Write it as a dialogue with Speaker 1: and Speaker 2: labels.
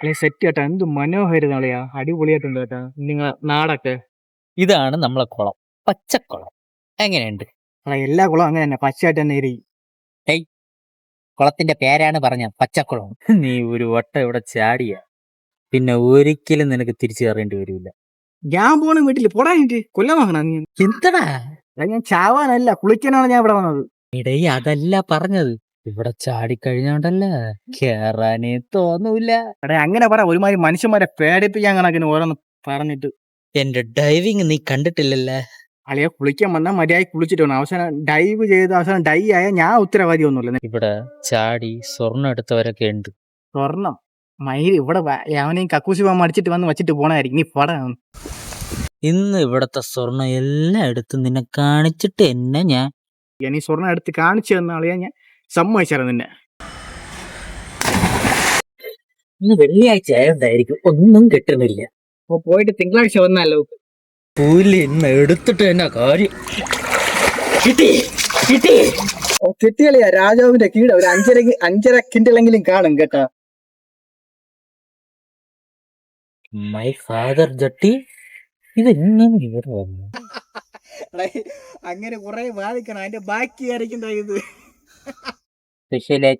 Speaker 1: അല്ലെ സെറ്റ് കേട്ടാ, എന്ത് മനോഹരിതളിയാ, അടിപൊളിയായിട്ടുണ്ട് കേട്ടാ നിങ്ങളെ നാടൊക്കെ.
Speaker 2: ഇതാണ് നമ്മളെ കുളം, പച്ചക്കുളം. എങ്ങനെയുണ്ട്?
Speaker 1: അല്ല എല്ലാ കുളവും അങ്ങനെ തന്നെ പച്ചയായിട്ട് തന്നെ ഇരിക്കും.
Speaker 2: ഏയ്, കുളത്തിന്റെ പേരാണ് പറഞ്ഞ പച്ചക്കുളം. നീ ഒരു വട്ടം ഇവിടെ ചാടിയ പിന്നെ ഒരിക്കലും നിനക്ക് തിരിച്ചു കയറേണ്ടി വരില്ല.
Speaker 1: ഞാൻ പോണ വീട്ടില് പോടാനിട്ട് കൊല്ലം വാങ്ങണ നീ.
Speaker 2: എന്തടാ?
Speaker 1: ഞാൻ ചാവാനല്ല കുളിക്കാനാണ് ഞാൻ ഇവിടെ വന്നത്.
Speaker 2: ഇടേ അതല്ല പറഞ്ഞത്, ഇവിടെ ചാടിക്കഴിഞ്ഞോണ്ടല്ല കേറാനേ തോന്നൂല.
Speaker 1: എടേ അങ്ങനെ പറ, ഒരുമാതിരി മനുഷ്യന്മാരെ പേടിപ്പിക്കാൻ കണക്കിന് ഓരോന്ന് പറഞ്ഞിട്ട്.
Speaker 2: എന്റെ ഡൈവിങ് നീ കണ്ടിട്ടില്ലല്ലേ?
Speaker 1: അളിയെ കുളിക്കാൻ വന്നാൽ മര്യാദ കുളിച്ചിട്ട് വേണം. അവസാനം ഡൈവ് ചെയ്ത് അവസാനം ഡൈ ആയ ഞാൻ ഉത്തരവാദി ഒന്നുമില്ല.
Speaker 2: ഇവിടെ ചാടി സ്വർണ്ണം എടുത്തവരൊക്കെ ഉണ്ട്.
Speaker 1: സ്വർണം മയില് ഇവിടെ അവനെയും കക്കൂസി പോകാൻ മടിച്ചിട്ട് വന്ന് വെച്ചിട്ട് പോണായിരിക്കും. നീ പട.
Speaker 2: ഇന്ന് ഇവിടത്തെ സ്വർണ്ണം എല്ലാം എടുത്ത് നിന്നെ കാണിച്ചിട്ട് എന്നെ ഞാൻ
Speaker 1: നീ സ്വർണ്ണം എടുത്ത് കാണിച്ചു തന്ന ആളിയാ ഞാൻ സമ്മതിച്ചായിരുന്നു നിന്നെ.
Speaker 2: ഇന്ന് വെള്ളിയാഴ്ച ആയതായിരിക്കും ഒന്നും കിട്ടുന്നില്ല.
Speaker 1: അപ്പൊ പോയിട്ട് തിങ്കളാഴ്ച വന്നാലോ?
Speaker 2: കൂലി ഇന്ന് എടുത്തിട്ട് എന്നാ കാര്യം. കിട്ടി കിട്ടി.
Speaker 1: കിട്ടിയളിയാ, രാജാവിന്റെ കീഴ ഒരു 5.5 കിൻഡലെങ്കിലും കാണും കേട്ടാ.
Speaker 2: മൈ ഫാദർ ജട്ടി. ഇതെങ്ങനെ ഇവിടെ വന്നു?
Speaker 1: അങ്ങനെ കുറെ വാദിക്കണം, അതിന്റെ ബാക്കി ആയിരിക്കും ഇത്.
Speaker 2: സ്പെഷ്യലേ